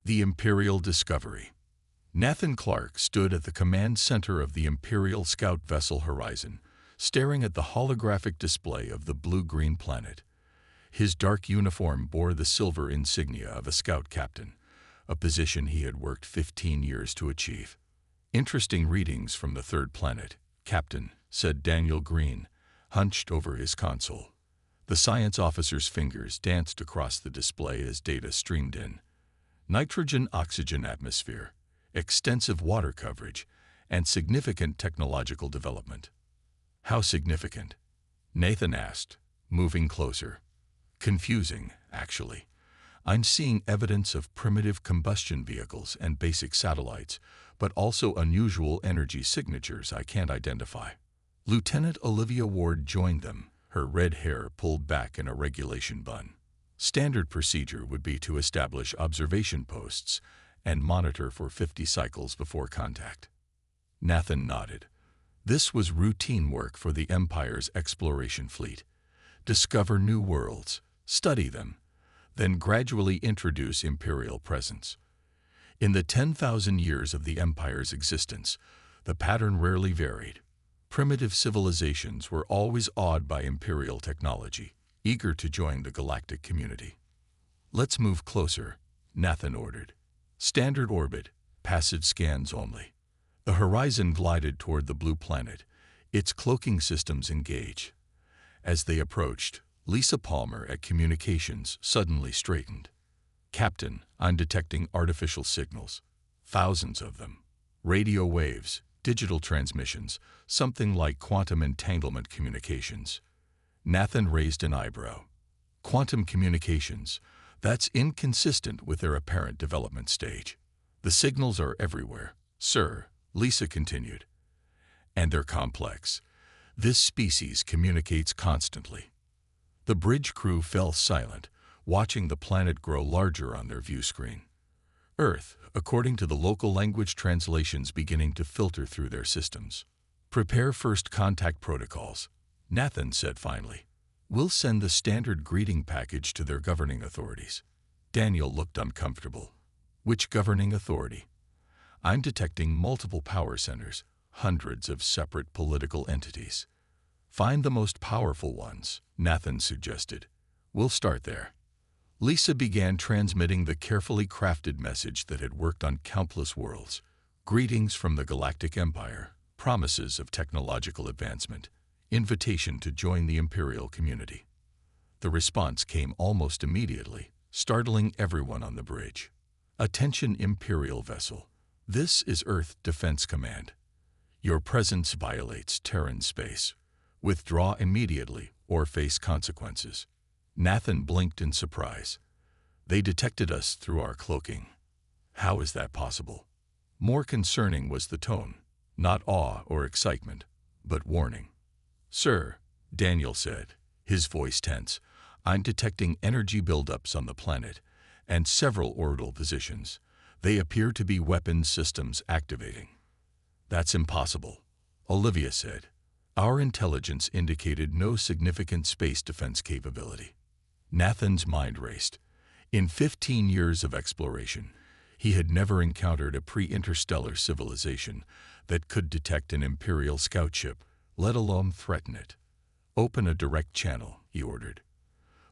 The Imperial Discovery. Nathan Clark stood at the command center of the Imperial scout vessel Horizon, staring at the holographic display of the blue-green planet. His dark uniform bore the silver insignia of a scout captain, a position he had worked 15 years to achieve. "Interesting readings from the third planet, Captain," said Daniel Green, hunched over his console. The science officer's fingers danced across the display as data streamed in. Nitrogen-oxygen atmosphere, extensive water coverage, and significant technological development. "How significant?" Nathan asked, moving closer. "Confusing, actually. I'm seeing evidence of primitive combustion vehicles and basic satellites, but also unusual energy signatures I can't identify." Lieutenant Olivia Ward joined them, her red hair pulled back in a regulation bun. Standard procedure would be to establish observation posts and monitor for 50 cycles before contact. Nathan nodded. This was routine work for the Empire's exploration fleet. Discover new worlds, study them, then gradually introduce Imperial presence. In the 10,000 years of the Empire's existence, the pattern rarely varied. Primitive civilizations were always awed by Imperial technology, eager to join the galactic community. "Let's move closer," Nathan ordered. "Standard orbit, passive scans only." The Horizon glided toward the blue planet, its cloaking systems engaged. As they approached, Lisa Palmer at Communications suddenly straightened. "Captain, I'm detecting artificial signals. Thousands of them. Radio waves, digital transmissions, something like quantum entanglement communications." Nathan raised an eyebrow. "Quantum communications, that's inconsistent with their apparent development stage." "The signals are everywhere, sir," Lisa continued. "And they're complex. This species communicates constantly." The bridge crew fell silent, watching the planet grow larger on their view screen. "Earth," according to the local language translations beginning to filter through their systems. "Prepare first contact protocols," Nathan said finally. "We'll send the standard greeting package to their governing authorities." Daniel looked uncomfortable. "Which governing authority?" "I'm detecting multiple power centers, hundreds of separate political entities." "Find the most powerful ones," Nathan suggested. "We'll start there." Lisa began transmitting the carefully crafted message that had worked on countless worlds. Greetings from the Galactic Empire, promises of technological advancement, invitation to join the Imperial community. The response came almost immediately, startling everyone on the bridge. "Attention Imperial vessel. This is Earth Defense Command. Your presence violates Terran space. Withdraw immediately or face consequences." Nathan blinked in surprise. "They detected us through our cloaking. How is that possible?" More concerning was the tone, not awe or excitement, but warning. "Sir," Daniel said, his voice tense, "I'm detecting energy buildups on the planet and several orbital positions. They appear to be weapons systems activating." "That's impossible," Olivia said. "Our intelligence indicated no significant space defense capability." Nathan's mind raced. In 15 years of exploration, he had never encountered a pre-interstellar civilization that could detect an Imperial scout ship, let alone threaten it. "Open a direct channel," he ordered.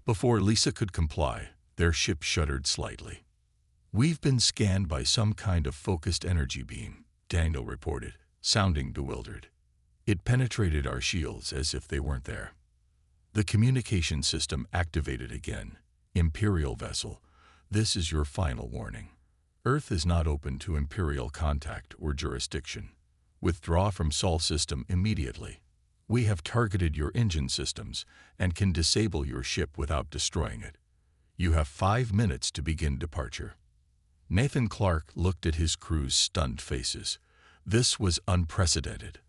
Before Lisa could comply, their ship shuddered slightly. "We've been scanned by some kind of focused energy beam," Daniel reported, sounding bewildered. "It penetrated our shields as if they weren't there." The communication system activated again. "Imperial vessel, this is your final warning. Earth is not open to Imperial contact or jurisdiction. Withdraw from Sol system immediately. We have targeted your engine systems and can disable your ship without destroying it. You have 5 minutes to begin departure." Nathan Clark looked at his crew's stunned faces. This was unprecedented.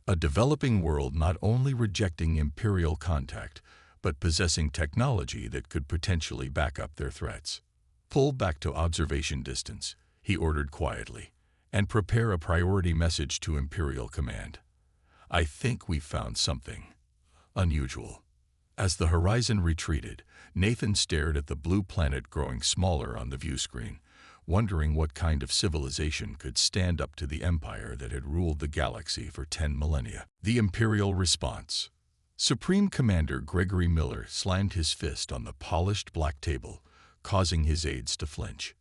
A developing world not only rejecting Imperial contact, but possessing technology that could potentially back up their threats. "Pull back to observation distance," he ordered quietly, "and prepare a priority message to Imperial Command. I think we've found something unusual." As the Horizon retreated, Nathan stared at the blue planet growing smaller on the view screen, wondering what kind of civilization could stand up to the empire that had ruled the galaxy for 10 millennia. The Imperial response. Supreme Commander Gregory Miller slammed his fist on the polished black table, causing his aides to flinch.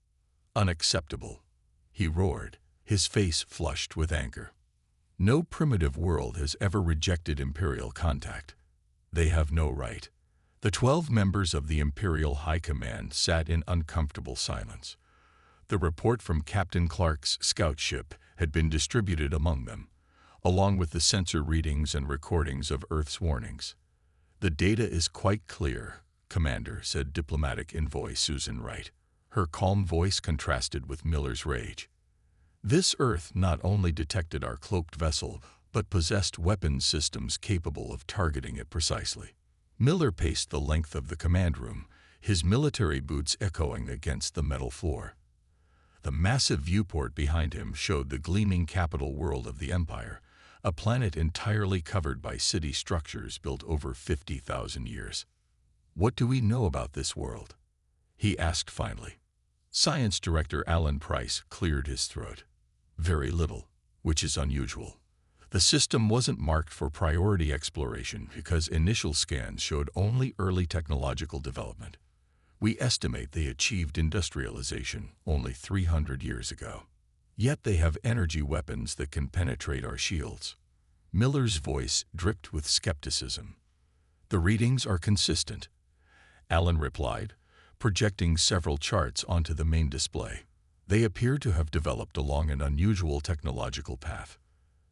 Unacceptable, he roared, his face flushed with anger. No primitive world has ever rejected Imperial contact. They have no right. The 12 members of the Imperial High Command sat in uncomfortable silence. The report from Captain Clark's scout ship had been distributed among them, along with the sensor readings and recordings of Earth's warnings. "The data is quite clear," Commander, said diplomatic envoy Susan Wright. Her calm voice contrasted with Miller's rage. "This Earth not only detected our cloaked vessel, but possessed weapons systems capable of targeting it precisely." Miller paced the length of the command room, his military boots echoing against the metal floor. The massive viewport behind him showed the gleaming capital world of the Empire, a planet entirely covered by city structures built over 50,000 years. "What do we know about this world?" he asked finally. Science Director Alan Price cleared his throat. "Very little, which is unusual. The system wasn't marked for priority exploration because initial scans showed only early technological development. We estimate they achieved industrialization only 300 years ago. Yet they have energy weapons that can penetrate our shields." Miller's voice dripped with skepticism. "The readings are consistent," Alan replied, projecting several charts onto the main display. "They appear to have developed along an unusual technological path.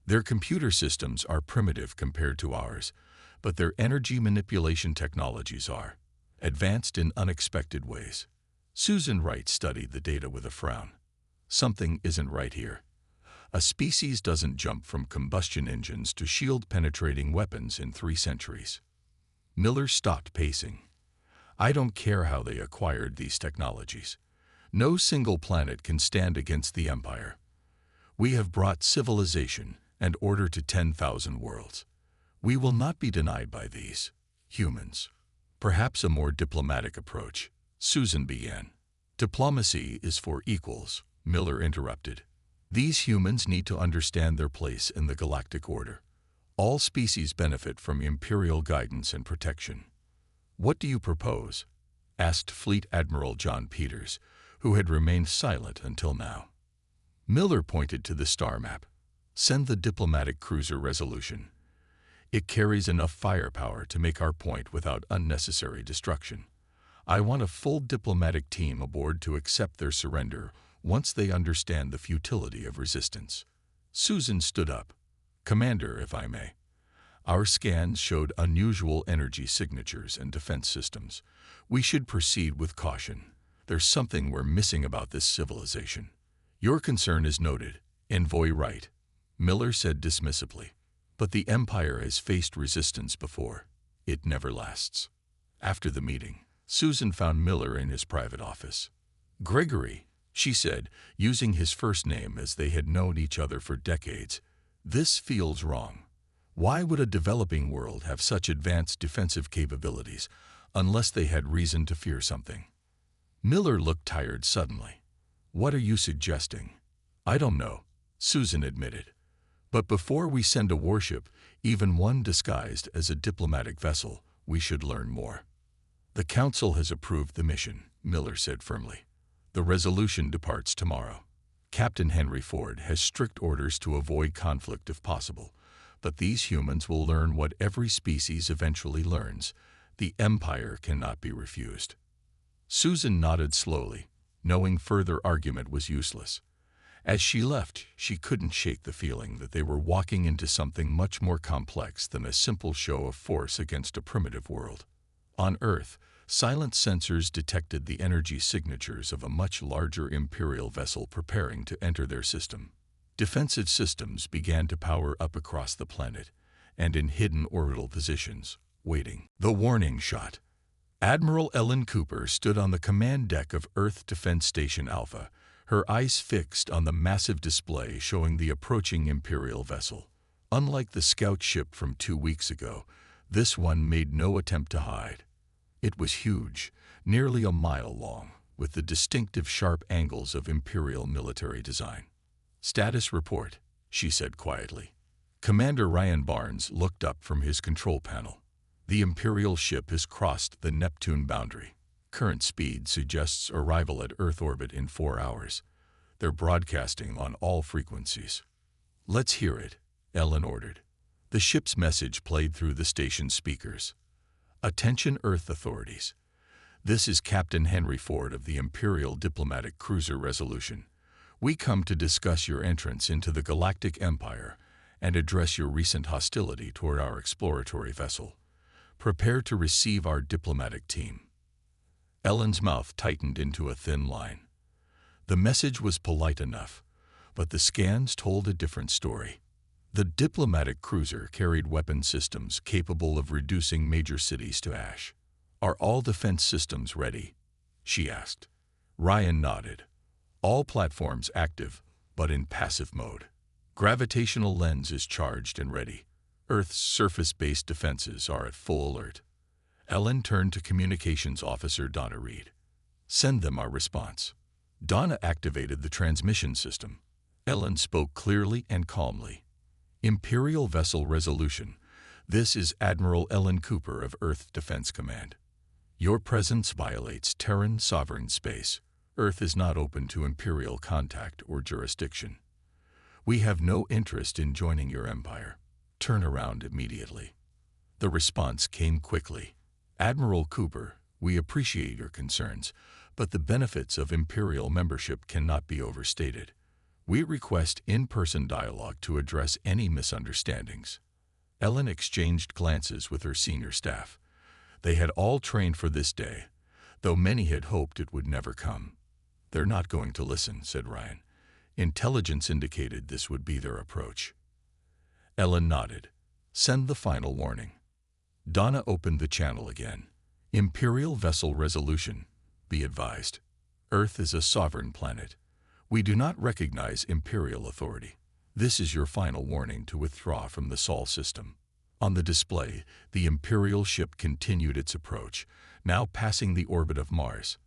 Their computer systems are primitive compared to ours, but their energy manipulation technologies are advanced in unexpected ways." Susan Wright studied the data with a frown. "Something isn't right here. A species doesn't jump from combustion engines to shield-penetrating weapons in 3 centuries. Miller stopped pacing. "I don't care how they acquired these technologies. No single planet can stand against the Empire. We have brought civilization and order to 10,000 worlds. We will not be denied by these humans." "Perhaps a more diplomatic approach," Susan began. "Diplomacy is for equals," Miller interrupted. "These humans need to understand their place in the galactic order. All species benefit from Imperial guidance and protection." "What do you propose?" asked Fleet Admiral John Peters, who had remained silent until now. Miller pointed to the star map. "Send the diplomatic cruiser Resolution. It carries enough firepower to make our point without unnecessary destruction. I want a full diplomatic team aboard to accept their surrender once they understand the futility of resistance." Susan stood up. "Commander, if I may. Our scans showed unusual energy signatures and defense systems. We should proceed with caution. There's something we're missing about this civilization." "Your concern is noted, Envoy Wright," Miller said dismissively. "But the Empire has faced resistance before. It never lasts." After the meeting, Susan found Miller in his private office. "Gregory," she said, using his first name as they had known each other for decades, "this feels wrong. Why would a developing world have such advanced defensive capabilities unless they had reason to fear something?" Miller looked tired suddenly. "What are you suggesting?" "I don't know," Susan admitted. "But before we send a warship, even one disguised as a diplomatic vessel, we should learn more." "The Council has approved the mission," Miller said firmly. "The Resolution departs tomorrow. Captain Henry Ford has strict orders to avoid conflict if possible, but these humans will learn what every species eventually learns. The Empire cannot be refused." Susan nodded slowly, knowing further argument was useless. As she left, she couldn't shake the feeling that they were walking into something much more complex than a simple show of force against a primitive world. On Earth, silent sensors detected the energy signatures of a much larger Imperial vessel preparing to enter their system. Defensive systems began to power up across the planet, and in hidden orbital positions, waiting. The warning shot. Admiral Ellen Cooper stood on the command deck of Earth Defense Station Alpha, her eyes fixed on the massive display showing the approaching Imperial vessel. Unlike the scout ship from 2 weeks ago, this one made no attempt to hide. It was huge, nearly a mile long, with the distinctive sharp angles of Imperial military design. "Status report," she said quietly. Commander Ryan Barnes looked up from his control panel. "The Imperial ship has crossed the Neptune boundary. Current speed suggests arrival at Earth orbit in 4 hours. They're broadcasting on all frequencies." "Let's hear it," Ellen ordered. The ship's message played through the station speakers. "Attention Earth authorities. This is Captain Henry Ford of the Imperial diplomatic cruiser Resolution. We come to discuss your entrance into the Galactic Empire and address your recent hostility toward our exploratory vessel. Prepare to receive our diplomatic team." Ellen's mouth tightened into a thin line. The message was polite enough, but the scans told a different story. The diplomatic cruiser carried weapon systems capable of reducing major cities to ash. "Are all defense systems ready?" she asked. Ryan nodded. "All platforms active, but in passive mode. Gravitational lens is charged and ready. Earth's surface-based defenses are at full alert." Ellen turned to Communications Officer Donna Reed. "Send them our response." Donna activated the transmission system. Ellen spoke clearly and calmly. "Imperial Vessel Resolution, this is Admiral Ellen Cooper of Earth Defense Command. Your presence violates Terran sovereign space. Earth is not open to Imperial contact or jurisdiction. We have no interest in joining your empire. Turn around immediately." The response came quickly. "Admiral Cooper, we appreciate your concerns, but the benefits of Imperial membership cannot be overstated. We request in-person dialogue to address any misunderstandings." Ellen exchanged glances with her senior staff. They had all trained for this day, though many had hoped it would never come. "They're not going to listen," said Ryan. "Intelligence indicated this would be their approach." Ellen nodded. "Send the final warning." Donna opened the channel again. "Imperial Vessel Resolution, be advised. Earth is a sovereign planet. We do not recognize Imperial authority. This is your final warning to withdraw from the Sol system." On the display, the Imperial ship continued its approach, now passing the orbit of Mars.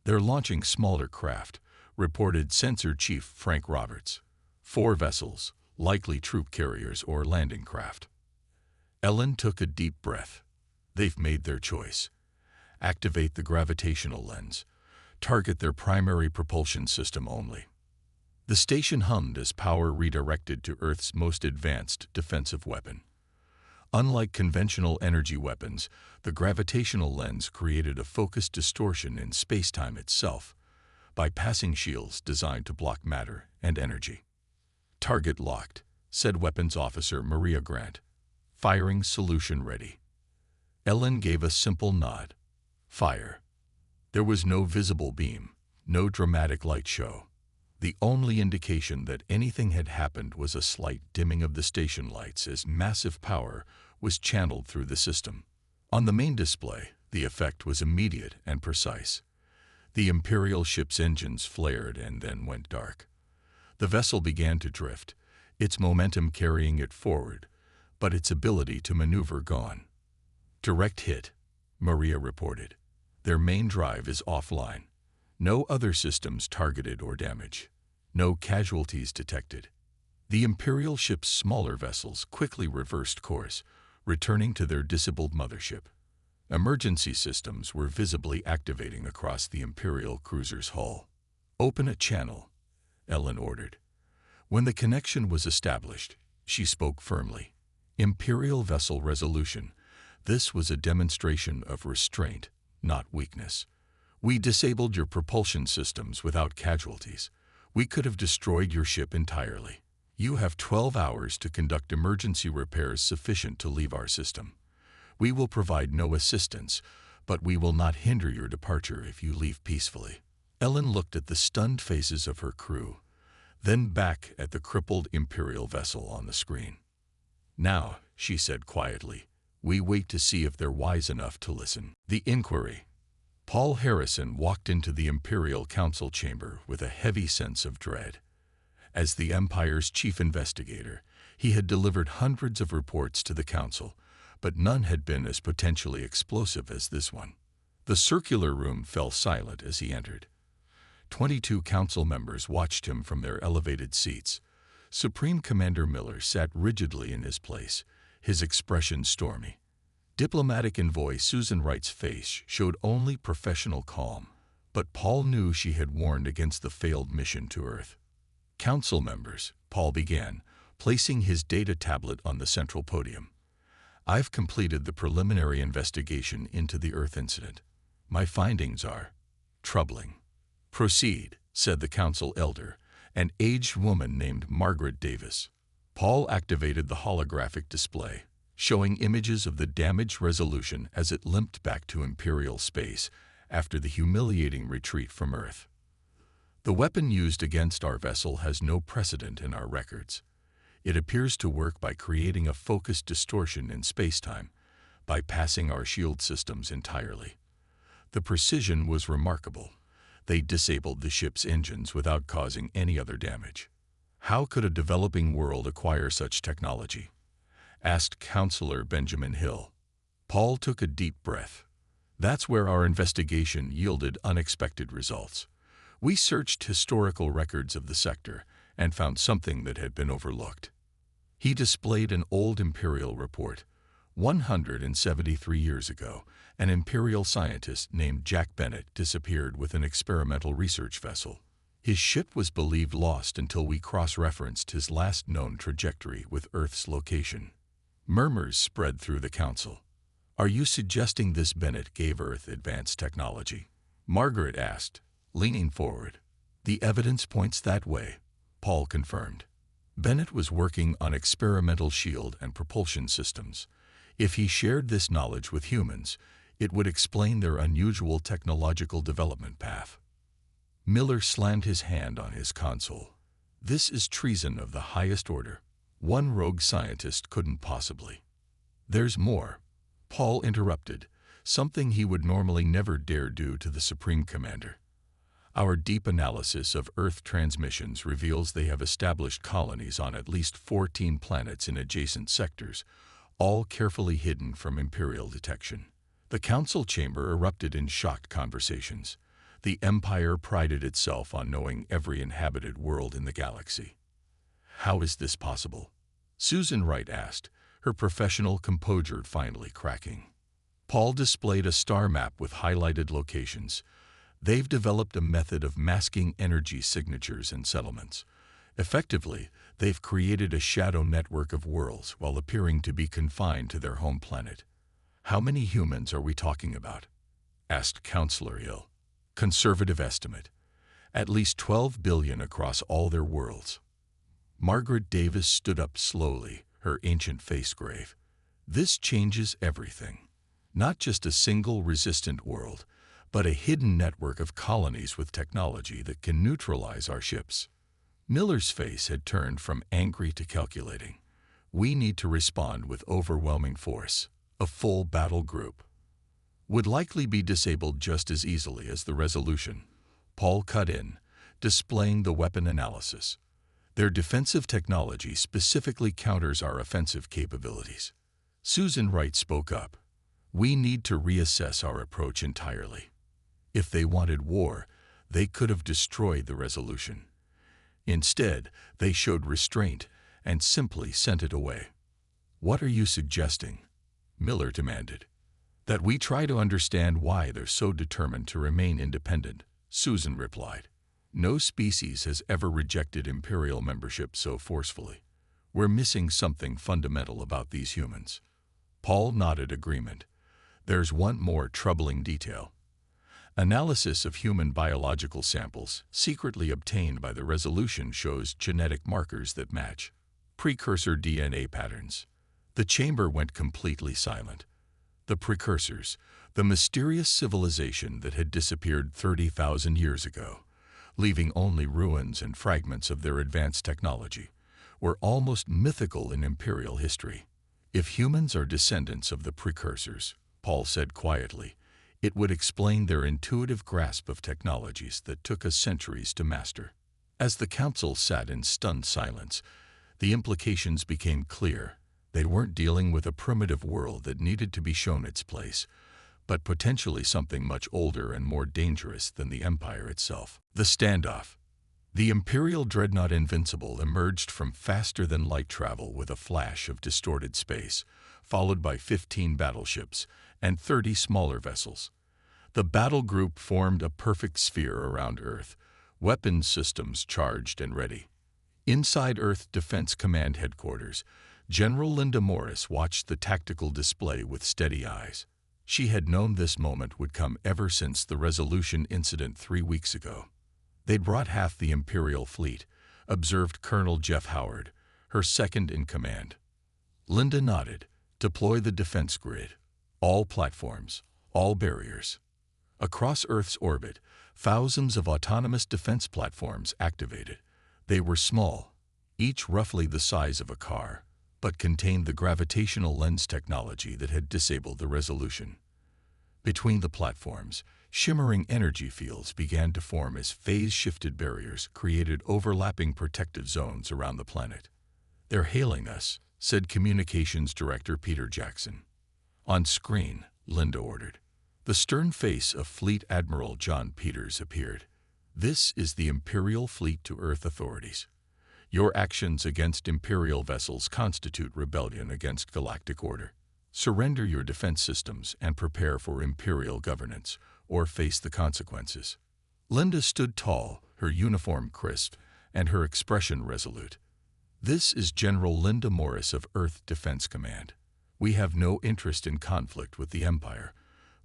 "They're launching smaller craft," reported Sensor Chief Frank Roberts. 4 vessels, likely troop carriers or landing craft." Ellen took a deep breath. They've made their choice. Activate the gravitational lens. Target their primary propulsion system only. The station hummed as power redirected to Earth's most advanced defensive weapon. Unlike conventional energy weapons, the gravitational lens created a focused distortion in space-time itself, bypassing shields designed to block matter and energy. "Target locked," said Weapons Officer Maria Grant. "Firing solution ready." Ellen gave a simple nod. "Fire." There was no visible beam, no dramatic light show. The only indication that anything had happened was a slight dimming of the station lights as massive power was channeled through the system. On the main display, the effect was immediate and precise. The Imperial ship's engines flared and then went dark. The vessel began to drift, its momentum carrying it forward, but its ability to maneuver gone. "Direct hit," Maria reported. "Their main drive is offline. No other systems targeted or damaged. No casualties detected." The Imperial ship's smaller vessels quickly reversed course, returning to their disabled mothership. Emergency systems were visibly activating across the Imperial cruiser's hull. "Open a channel," Ellen ordered. When the connection was established, she spoke firmly. "Imperial Vessel Resolution. This was a demonstration of restraint, not weakness. We disabled your propulsion systems without casualties. We could have destroyed your ship entirely. You have 12 hours to conduct emergency repairs sufficient to leave our system. We will provide no assistance, but we will not hinder your departure if you leave peacefully." Ellen looked at the stunned faces of her crew, then back at the crippled Imperial vessel on the screen. "Now," she said quietly, "we wait to see if they're wise enough to listen." The inquiry. Paul Harrison walked into the Imperial Council chamber with a heavy sense of dread. As the Empire's chief investigator, he had delivered hundreds of reports to the Council, but none had been as potentially explosive as this one. The circular room fell silent as he entered. 22 council members watched him from their elevated seats. Supreme Commander Miller sat rigidly in his place, his expression stormy. Diplomatic envoy Susan Wright's face showed only professional calm, but Paul knew she had warned against the failed mission to Earth. Council members, Paul began, placing his data tablet on the central podium. I've completed the preliminary investigation into the Earth incident. My findings are troubling. Proceed, said the council elder, an aged woman named Margaret Davis. Paul activated the holographic display, showing images of the damaged resolution as it limped back to Imperial space after the humiliating retreat from Earth. The weapon used against our vessel has no precedent in our records. It appears to work by creating a focused distortion in spacetime, bypassing our shield systems entirely. The precision was remarkable. They disabled the ship's engines without causing any other damage. How could a developing world acquire such technology? Asked Counselor Benjamin Hill. Paul took a deep breath. That's where our investigation yielded unexpected results. We searched historical records of the sector and found something that had been overlooked. He displayed an old Imperial report. 173 years ago, an Imperial scientist named Jack Bennett disappeared with an experimental research vessel. His ship was believed lost until we cross-referenced his last known trajectory with Earth's location. Murmurs spread through the council. Are you suggesting this Bennett gave Earth advanced technology? Margaret asked, leaning forward. The evidence points that way, Paul confirmed. Bennett was working on experimental shield and propulsion systems. If he shared this knowledge with humans, it would explain their unusual technological development path. Miller slammed his hand on his console. This is treason of the highest order. One rogue scientist couldn't possibly. There's more. Paul interrupted, something he would normally never dare do to the Supreme Commander. Our deep analysis of Earth transmissions reveals they have established colonies on at least 14 planets in adjacent sectors, all carefully hidden from Imperial detection. The council chamber erupted in shocked conversations. The Empire prided itself on knowing every inhabited world in the galaxy. How is this possible? Susan Wright asked, her professional composure finally cracking. Paul displayed a star map with highlighted locations. They've developed a method of masking energy signatures and settlements. Effectively, they've created a shadow network of worlds while appearing to be confined to their home planet. How many humans are we talking about? Asked Counselor Hill. Conservative estimate. At least 12 billion across all their worlds. Margaret Davis stood up slowly, her ancient face grave. This changes everything. Not just a single resistant world, but a hidden network of colonies with technology that can neutralize our ships. Miller's face had turned from angry to calculating. We need to respond with overwhelming force. A full battle group would likely be disabled just as easily as the Resolution. Paul cut in, displaying the weapon analysis. Their defensive technology specifically counters our offensive capabilities. Susan Wright spoke up. We need to reassess our approach entirely. If they wanted war, they could have destroyed the Resolution. Instead, they showed restraint and simply sent it away. What are you suggesting? Miller demanded. That we try to understand why they're so determined to remain independent, Susan replied. No species has ever rejected Imperial membership so forcefully. We're missing something fundamental about these humans. Paul nodded agreement. There's one more troubling detail. Analysis of human biological samples secretly obtained by the Resolution shows genetic markers that match precursor DNA patterns. The chamber went completely silent. The precursors, the mysterious civilization that had disappeared 30,000 years ago, leaving only ruins and fragments of their advanced technology, were almost mythical in Imperial history. If humans are descendants of the precursors, Paul said quietly, it would explain their intuitive grasp of technologies that took us centuries to master. As the council sat in stunned silence, the implications became clear. They weren't dealing with a primitive world that needed to be shown its place, but potentially something much older and more dangerous than the Empire itself. The standoff. The Imperial dreadnought Invincible emerged from faster-than-light travel with a flash of distorted space, followed by 15 battleships and 30 smaller vessels. The battle group formed a perfect sphere around Earth, weapons systems charged and ready. Inside Earth Defense Command Headquarters, General Linda Morris watched the tactical display with steady eyes. She had known this moment would come ever since the Resolution incident 3 weeks ago. They'd brought half the Imperial fleet, observed Colonel Jeff Howard, her second-in-command. Linda nodded. Deploy the defense grid. All platforms, all barriers. Across Earth's orbit, thousands of autonomous defense platforms activated. They were small, each roughly the size of a car, but contained the gravitational lens technology that had disabled the Resolution. Between the platforms, shimmering energy fields began to form as phase-shifted barriers created overlapping protective zones around the planet. "They're hailing us," said Communications Director Peter Jackson. On screen, Linda ordered. The stern face of Fleet Admiral John Peters appeared. "This is the Imperial Fleet to Earth authorities. Your actions against Imperial vessels constitute rebellion against galactic order. Surrender your defense systems and prepare for Imperial governance, or face the consequences." Linda stood tall, her uniform crisp, and her expression resolute. "This is General Linda Morris of Earth Defense Command. We have no interest in conflict with the Empire,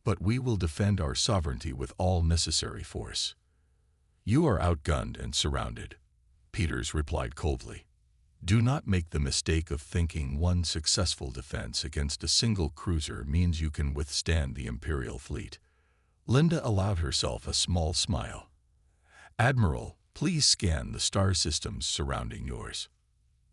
but we will defend our sovereignty with all necessary force." "You are outgunned and surrounded," Peters replied coldly. "Do not make the mistake of thinking one successful defense against a single cruiser means you can withstand the Imperial fleet." Linda allowed herself a small smile. "Admiral, please scan the star systems surrounding yours."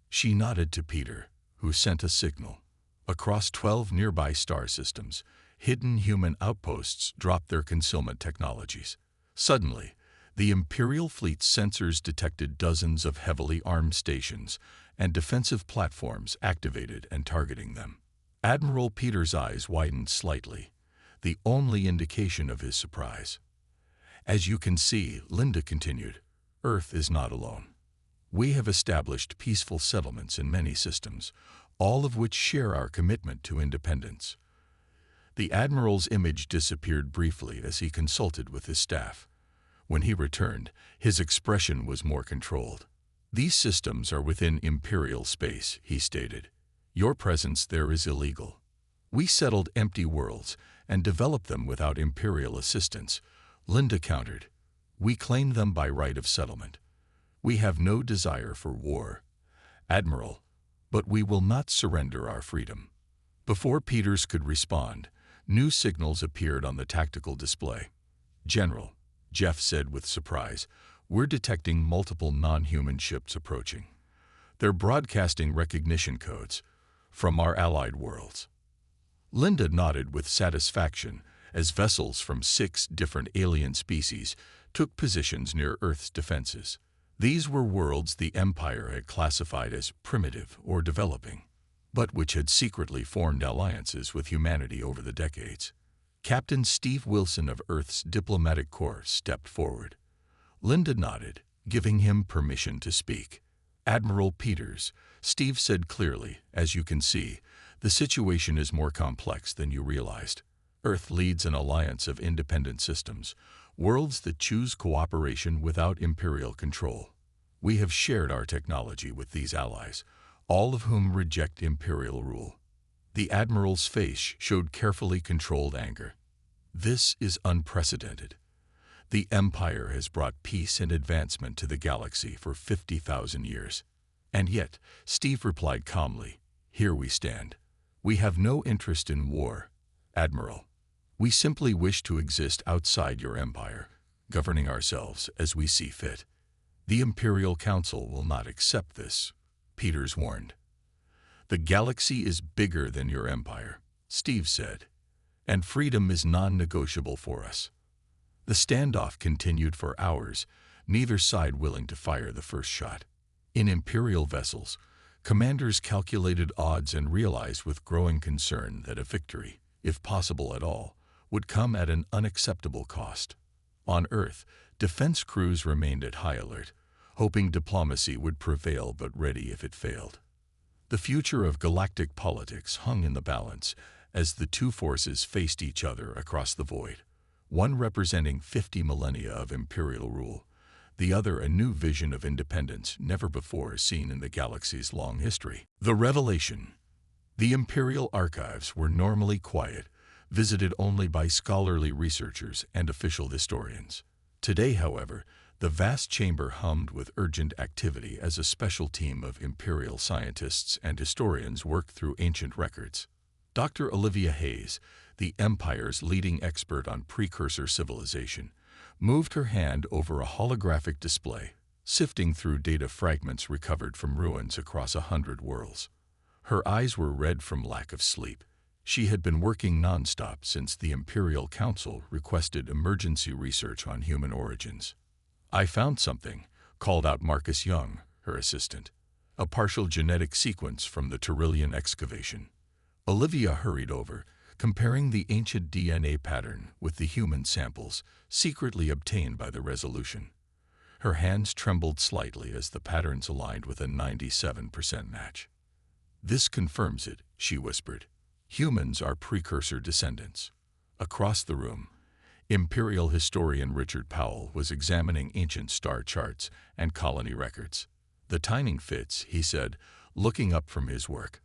She nodded to Peter, who sent a signal. Across 12 nearby star systems, hidden human outposts dropped their concealment technologies. Suddenly, the Imperial fleet's sensors detected dozens of heavily armed stations and defensive platforms activated and targeting them. Admiral Peters' eyes widened slightly, the only indication of his surprise. "As you can see," Linda continued, "Earth is not alone. We have established peaceful settlements in many systems, all of which share our commitment to independence." The Admiral's image disappeared briefly as he consulted with his staff. When he returned, his expression was more controlled. "These systems are within Imperial space," he stated. "Your presence there is illegal. We settled empty worlds and developed them without Imperial assistance." Linda countered. "We claim them by right of settlement. We have no desire for war, Admiral, but we will not surrender our freedom." Before Peters could respond, new signals appeared on the tactical display. "General," Jeff said with surprise, "we're detecting multiple non-human ships approaching. They're broadcasting recognition codes from our allied worlds." Linda nodded with satisfaction as vessels from 6 different alien species took positions near Earth's defenses. These were worlds the Empire had classified as primitive or developing, but which had secretly formed alliances with humanity over the decades. Captain Steve Wilson of Earth's Diplomatic Corps stepped forward. Linda nodded, giving him permission to speak. "Admiral Peters," Steve said clearly, "as you can see, the situation is more complex than you realized. Earth leads an alliance of independent systems, worlds that choose cooperation without Imperial control. We have shared our technology with these allies, all of whom reject Imperial rule." The Admiral's face showed carefully controlled anger. "This is unprecedented. The Empire has brought peace and advancement to the galaxy for 50,000 years. And yet," Steve replied calmly, "here we stand. We have no interest in war, Admiral. We simply wish to exist outside your empire, governing ourselves as we see fit. The Imperial Council will not accept this," Peters warned. "The galaxy is bigger than your empire," Steve said, "and freedom is non-negotiable for us." The standoff continued for hours, neither side willing to fire the first shot. In Imperial vessels, commanders calculated odds and realized with growing concern that a victory, if possible at all, would come at an unacceptable cost. On Earth, defense crews remained at high alert, hoping diplomacy would prevail but ready if it failed. The future of galactic politics hung in the balance as the two forces faced each other across the void, one representing 50 millennia of imperial rule, the other a new vision of independence never before seen in the galaxy's long history. The revelation. The imperial archives were normally quiet, visited only by scholarly researchers and official historians. Today, however, the vast chamber hummed with urgent activity as a special team of imperial scientists and historians worked through ancient records. Dr. Olivia Hayes, the Empire's leading expert on precursor civilization, moved her hand over a holographic display, sifting through data fragments recovered from ruins across 100 worlds. Her eyes were red from lack of sleep. She had been working nonstop since the Imperial Council requested emergency research on human origins. "I found something," called out Marcus Young, her assistant. "A partial genetic sequence from the Tyrillian excavation." Olivia hurried over, comparing the ancient DNA pattern with the human samples secretly obtained by the resolution. Her hands trembled slightly as the patterns aligned with a 97% match. "This confirms it," she whispered. "Humans are precursor descendants." Across the room, Imperial historian Richard Powell was examining ancient star charts and colony records. "The timing fits," he said, looking up from his work.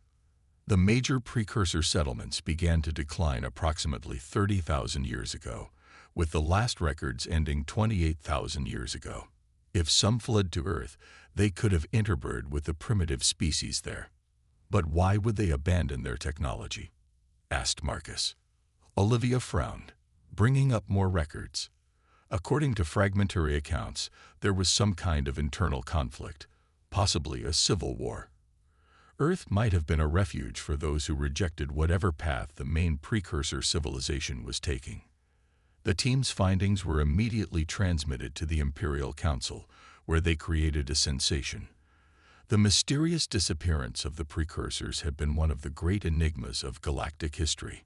"The major precursor settlements began to decline approximately 30,000 years ago, with the last records ending 28,000 years ago. If some fled to Earth, they could have interbred with the primitive species there." "But why would they abandon their technology?" asked Marcus. Olivia frowned, bringing up more records. According to fragmentary accounts, there was some kind of internal conflict, possibly a civil war. Earth might have been a refuge for those who rejected whatever path the main precursor civilization was taking. The team's findings were immediately transmitted to the Imperial Council, where they created a sensation. The mysterious disappearance of the precursors had been one of the great enigmas of galactic history.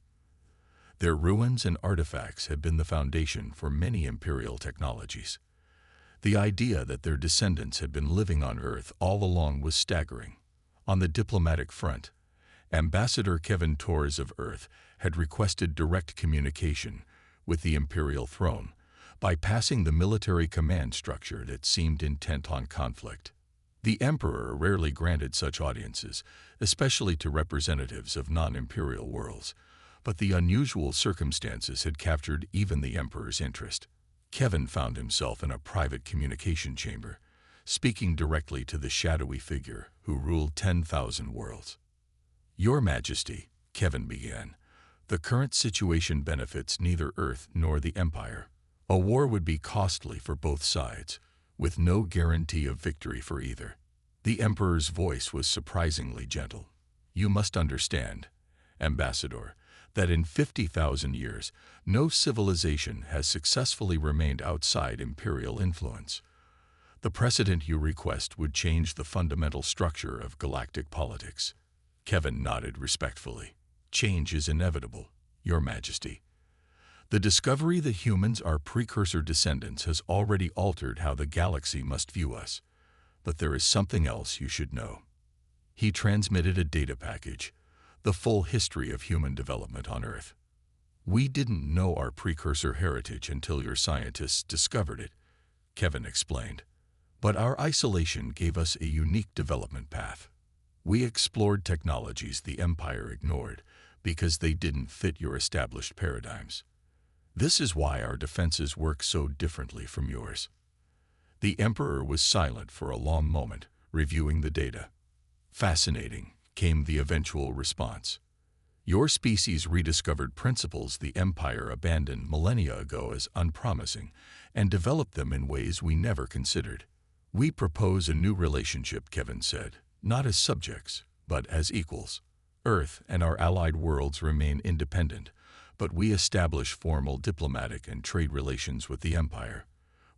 Their ruins and artifacts had been the foundation for many imperial technologies. The idea that their descendants had been living on Earth all along was staggering. On the diplomatic front, Ambassador Kevin Torres of Earth had requested direct communication with the imperial throne, bypassing the military command structure that seemed intent on conflict. The Emperor rarely granted such audiences, especially to representatives of non-imperial worlds, but the unusual circumstances had captured even the Emperor's interest. Kevin found himself in a private communication chamber, speaking directly to the shadowy figure who ruled 10,000 worlds. "Your Majesty," Kevin began, "the current situation benefits neither Earth nor the Empire. A war would be costly for both sides, with no guarantee of victory for either." The Emperor's voice was surprisingly gentle. "You must understand, Ambassador, that in 50,000 years, no civilization has successfully remained outside imperial influence. The precedent you request would change the fundamental structure of galactic politics." Kevin nodded respectfully. "Change is inevitable, Your Majesty. The discovery that humans are precursor descendants has already altered how the galaxy must view us. But there is something else you should know." He transmitted a data package, the full history of human development on Earth. "We didn't know our precursor heritage until your scientists discovered it," Kevin explained. "But our isolation gave us a unique development path. We explored technologies the Empire ignored because they didn't fit your established paradigms. This is why our defenses work so differently from yours." The Emperor was silent for a long moment, reviewing the data. "Fascinating," came the eventual response. "Your species rediscovered principles the Empire abandoned millennia ago as unpromising and developed them in ways we never considered." "We propose a new relationship," Kevin said, "not as subjects, but as equals. Earth and our allied worlds remain independent, but we establish formal diplomatic and trade relations with the Empire.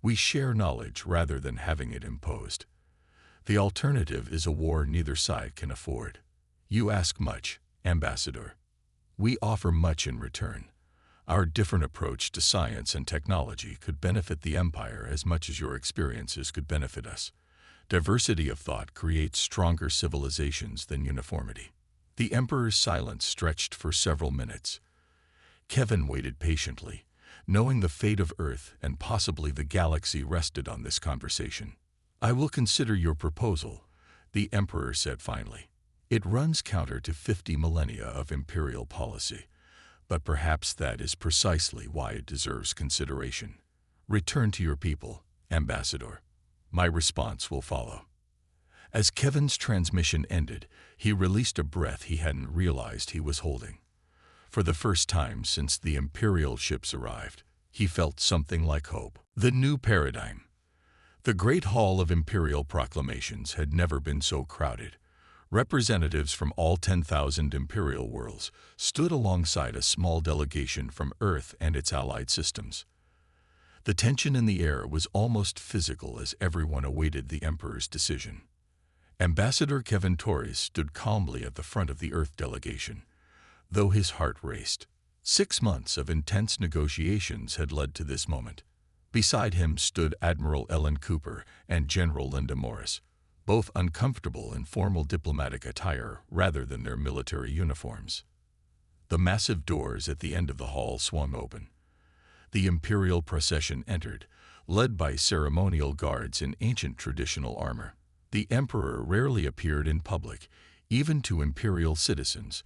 We share knowledge rather than having it imposed. The alternative is a war neither side can afford. You ask much, Ambassador. We offer much in return. Our different approach to science and technology could benefit the Empire as much as your experiences could benefit us. Diversity of thought creates stronger civilizations than uniformity. The Emperor's silence stretched for several minutes. Kevin waited patiently, knowing the fate of Earth and possibly the galaxy rested on this conversation. "I will consider your proposal," the Emperor said finally. "It runs counter to 50 millennia of imperial policy, but perhaps that is precisely why it deserves consideration. Return to your people, Ambassador. My response will follow." As Kevin's transmission ended, he released a breath he hadn't realized he was holding. For the first time since the Imperial ships arrived, he felt something like hope. The new paradigm. The Great Hall of Imperial Proclamations had never been so crowded. Representatives from all 10,000 Imperial worlds stood alongside a small delegation from Earth and its allied systems. The tension in the air was almost physical as everyone awaited the Emperor's decision. Ambassador Kevin Torres stood calmly at the front of the Earth delegation, though his heart raced. 6 months of intense negotiations had led to this moment. Beside him stood Admiral Ellen Cooper and General Linda Morris, both uncomfortable in formal diplomatic attire rather than their military uniforms. The massive doors at the end of the hall swung open. The imperial procession entered, led by ceremonial guards in ancient traditional armor. The Emperor rarely appeared in public, even to imperial citizens,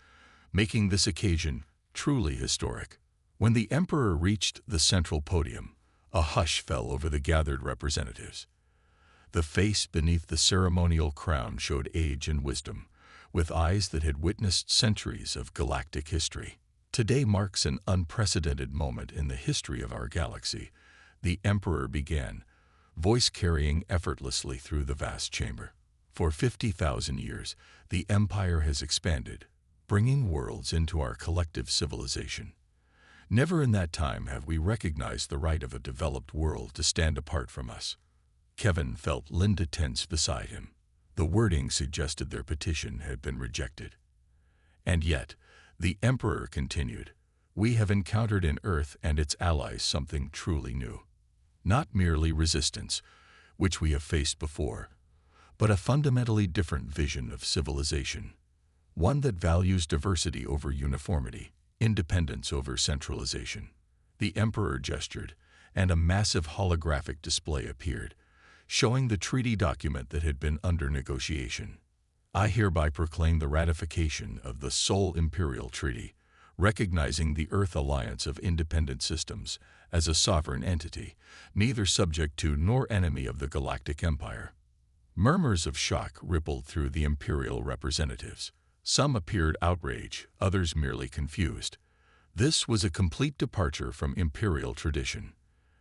making this occasion truly historic. When the Emperor reached the central podium, a hush fell over the gathered representatives. The face beneath the ceremonial crown showed age and wisdom, with eyes that had witnessed centuries of galactic history. "Today marks an unprecedented moment in the history of our galaxy," the Emperor began, voice carrying effortlessly through the vast chamber. "For 50,000 years, the Empire has expanded, bringing worlds into our collective civilization. Never in that time have we recognized the right of a developed world to stand apart from us." Kevin felt Linda tense beside him. The wording suggested their petition had been rejected. "And yet," the Emperor continued, "we have encountered in Earth and its allies something truly new. Not merely resistance, which we have faced before, but a fundamentally different vision of civilization. One that values diversity over uniformity, independence over centralization." The Emperor gestured, and a massive holographic display appeared, showing the treaty document that had been under negotiation. "I hereby proclaim the ratification of the Sole Imperial Treaty, recognizing the Earth Alliance of Independent Systems as a sovereign entity, neither subject to nor enemy of the Galactic Empire." Murmurs of shock rippled through the Imperial representatives. Some appeared outraged, others merely confused. This was a complete departure from Imperial tradition.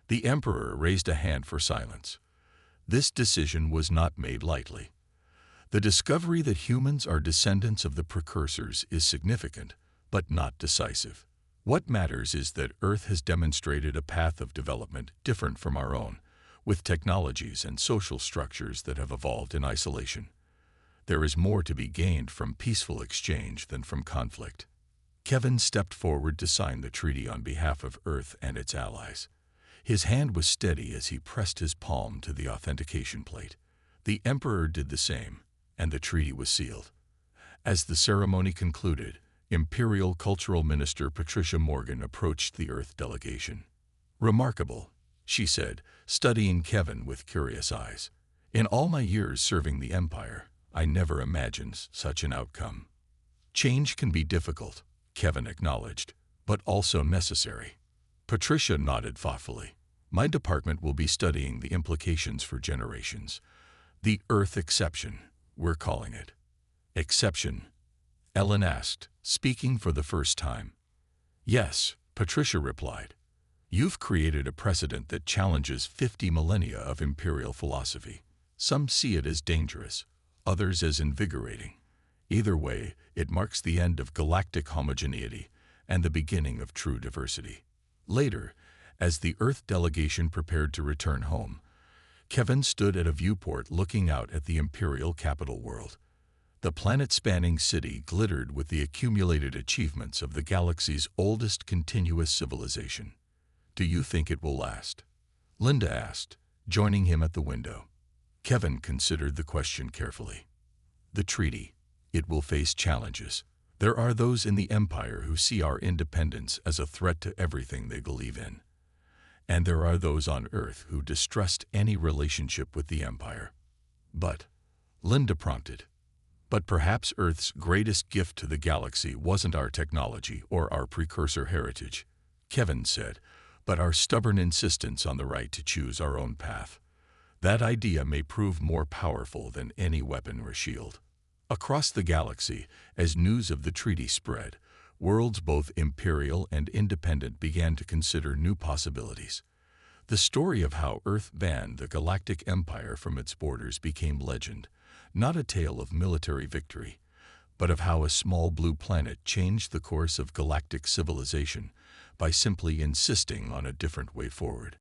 The Emperor raised a hand for silence. This decision was not made lightly. The discovery that humans are descendants of the precursors is significant, but not decisive. What matters is that Earth has demonstrated a path of development different from our own, with technologies and social structures that have evolved in isolation. There is more to be gained from peaceful exchange than from conflict. Kevin stepped forward to sign the treaty on behalf of Earth and its allies. His hand was steady as he pressed his palm to the authentication plate. The Emperor did the same, and the treaty was sealed. As the ceremony concluded, Imperial Cultural Minister Patricia Morgan approached the Earth delegation. "Remarkable," she said, studying Kevin with curious eyes. "In all my years serving the Empire, I never imagined such an outcome." "Change can be difficult," Kevin acknowledged, "but also necessary." Patricia nodded thoughtfully. "My department will be studying the implications for generations. The Earth exception, we're calling it." "Exception?" Ellen asked, speaking for the first time. "Yes," Patricia replied. "You've created a precedent that challenges 50 millennia of imperial philosophy. Some see it as dangerous, others as invigorating. Either way, it marks the end of galactic homogeneity and the beginning of true diversity." Later, as the Earth delegation prepared to return home, Kevin stood at a viewport looking out at the Imperial capital world. The planet-spanning city glittered with the accumulated achievements of the galaxy's oldest continuous civilization. "Do you think it will last?" Linda asked, joining him at the window. Kevin considered the question carefully. "The treaty. It will face challenges. There are those in the Empire who see our independence as a threat to everything they believe in. And there are those on Earth who distrust any relationship with the Empire." "But," Linda prompted, "but perhaps Earth's greatest gift to the galaxy wasn't our technology or our precursor heritage," Kevin said, "but our stubborn insistence on the right to choose our own path. That idea may prove more powerful than any weapon or shield." Across the galaxy, as news of the treaty spread, worlds both imperial and independent began to consider new possibilities. The story of how Earth banned the Galactic Empire from its borders became legend, not a tale of military victory, but of how a small blue planet changed the course of galactic civilization by simply insisting on a different way forward.